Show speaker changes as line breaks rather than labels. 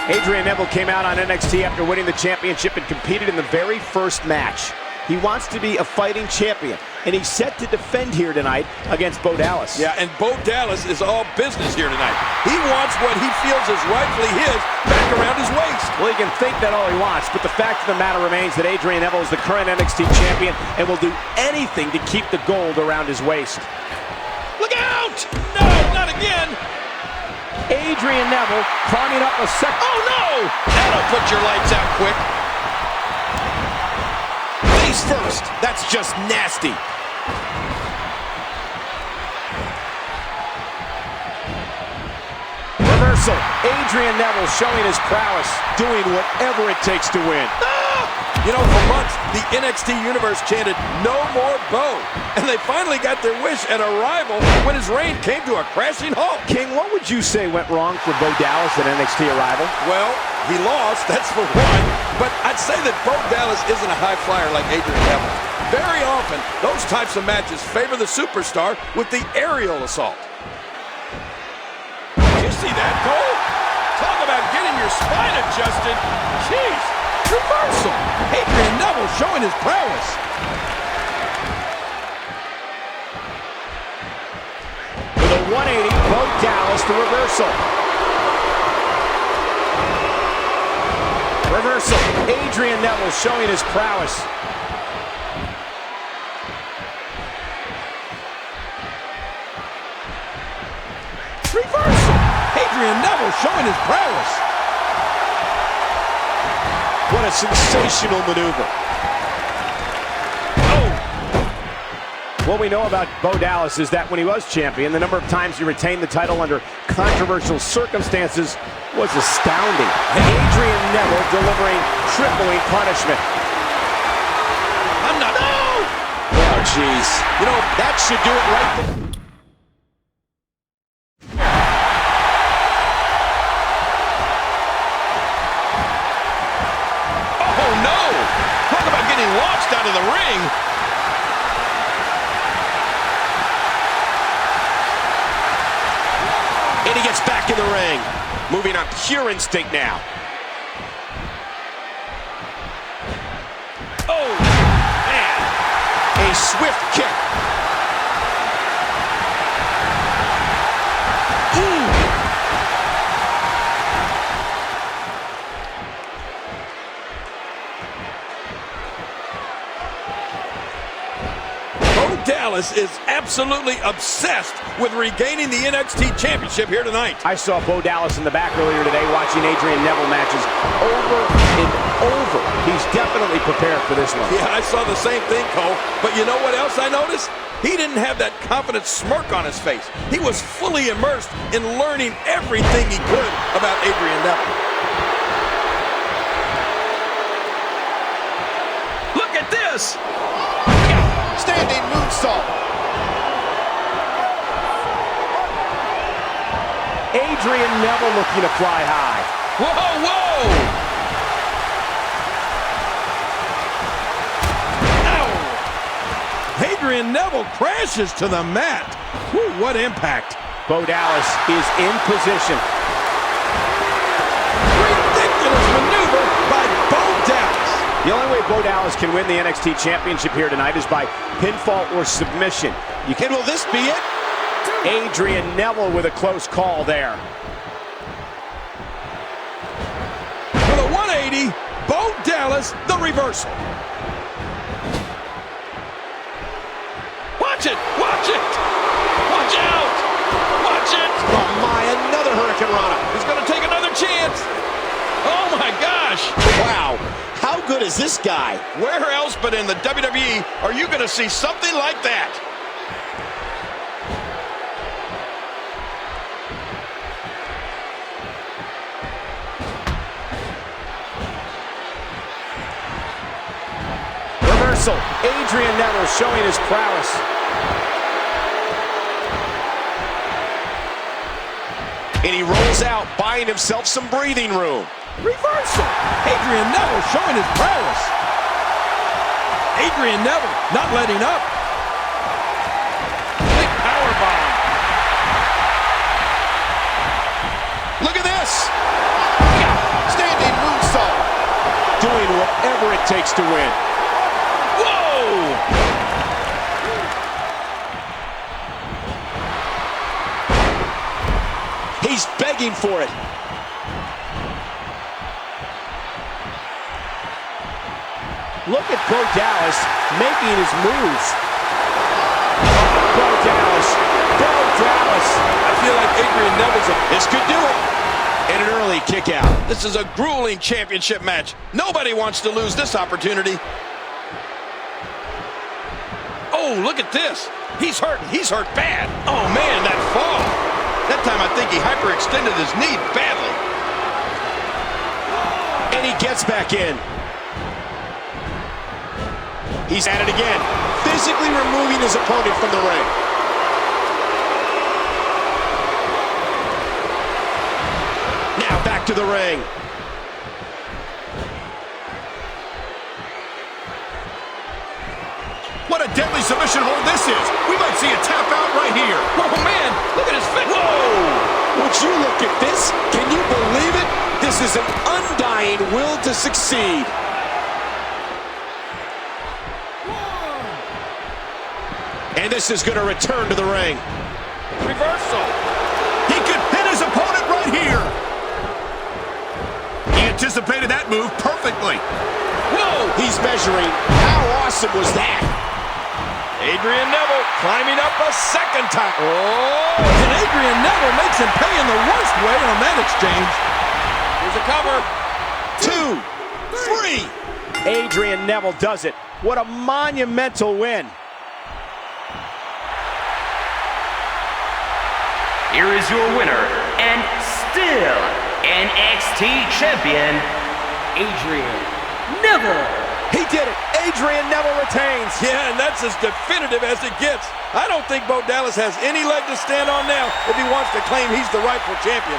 Adrian Neville came out on NXT after winning the championship and competed in the very first match. He wants to be a fighting champion, and he's set to defend here tonight against Bo Dallas.
Yeah, and Bo Dallas is all business here tonight. He wants what he feels is rightfully his back around his waist.
Well, he can think that all he wants, but the fact of the matter remains that Adrian Neville is the current NXT champion and will do anything to keep the gold around his waist.
Look out! No, not again!
Adrian Neville climbing up a second.
Oh, no! That'll put your lights out quick. Face first. That's just nasty.
Reversal. Adrian Neville showing his prowess, doing whatever it takes to win.
You know, for months, the NXT Universe chanted, "No more Bo." And they finally got their wish at Arrival when his reign came to a crashing halt.
King, what would you say went wrong for Bo Dallas at NXT Arrival?
Well, he lost, that's for one. But I'd say that Bo Dallas isn't a high flyer like Adrian Neville. Very often, those types of matches favor the superstar with the aerial assault. Did you see that, Cole? Talk about getting your spine adjusted. Jeez. Reversal. Adrian Neville showing his prowess.
With a 180, Bo Dallas to reversal. Reversal. Adrian Neville showing his prowess.
Reversal. Adrian Neville showing his prowess.
What a sensational maneuver. Oh! What we know about Bo Dallas is that when he was champion, the number of times he retained the title under controversial circumstances was astounding. And Adrian Neville delivering crippling punishment.
I'm not... No!
Oh, jeez. You know, that should do it right there.
Launched out of the ring.
And he gets back in the ring. Moving on pure instinct now. Oh, man. A swift kick. Ooh.
Dallas is absolutely obsessed with regaining the NXT Championship here tonight.
I saw Bo Dallas in the back earlier today watching Adrian Neville matches over and over. He's definitely prepared for this one.
Yeah, I saw the same thing, Cole. But you know what else I noticed? He didn't have that confident smirk on his face. He was fully immersed in learning everything he could about Adrian Neville. Look at this!
Standing moonsault. Adrian Neville looking to fly high.
Whoa, whoa! Ow! Adrian Neville crashes to the mat. Whew, what impact.
Bo Dallas is in position.
Ridiculous maneuver by Bo Dallas.
The only way Bo Dallas can win the NXT Championship here tonight is by pinfall or submission. Will this be it? Adrian Neville with a close call there.
With a 180, Bo Dallas, the reversal. Watch it! Watch it! Watch out! Watch it!
Oh my, another Hurricane Rana.
He's going to take another chance. Oh my gosh!
Wow. How good is this guy?
Where else but in the WWE are you going to see something like that?
Reversal. Adrian Neville showing his prowess. And he rolls out, buying himself some breathing room.
Reversal. Adrian Neville showing his prowess. Adrian Neville not letting up. Big powerbomb. Look at this.
whatever it takes to win.
Whoa!
He's begging for it. Look at Bo Dallas making his moves. Bo Dallas. Bo Dallas.
I feel like Adrian Neville's
This could do it. And an early kick out.
This is a grueling championship match. Nobody wants to lose this opportunity. Oh, look at this. He's hurt. He's hurt bad. Oh, man, that fall. That time I think he hyperextended his knee badly.
And he gets back in. He's at it again, physically removing his opponent from the ring. Now back to the ring.
What a deadly submission hold this is. We might see a tap out right here.
Oh, man, look at his feet.
Whoa! Would you look at this? Can you believe it? This is an undying will to succeed. And this is going to return to the ring.
Reversal.
He could hit his opponent right here. He anticipated that move perfectly.
Whoa!
He's measuring. How awesome was that?
Adrian Neville climbing up a second time. Oh! And Adrian Neville makes him pay in the worst way on that exchange. Here's a cover.
2, 3. Adrian Neville does it. What a monumental win.
Here is your winner, and still NXT champion, Adrian Neville.
He did it. Adrian Neville retains.
Yeah, and that's as definitive as it gets. I don't think Bo Dallas has any leg to stand on now if he wants to claim he's the rightful champion.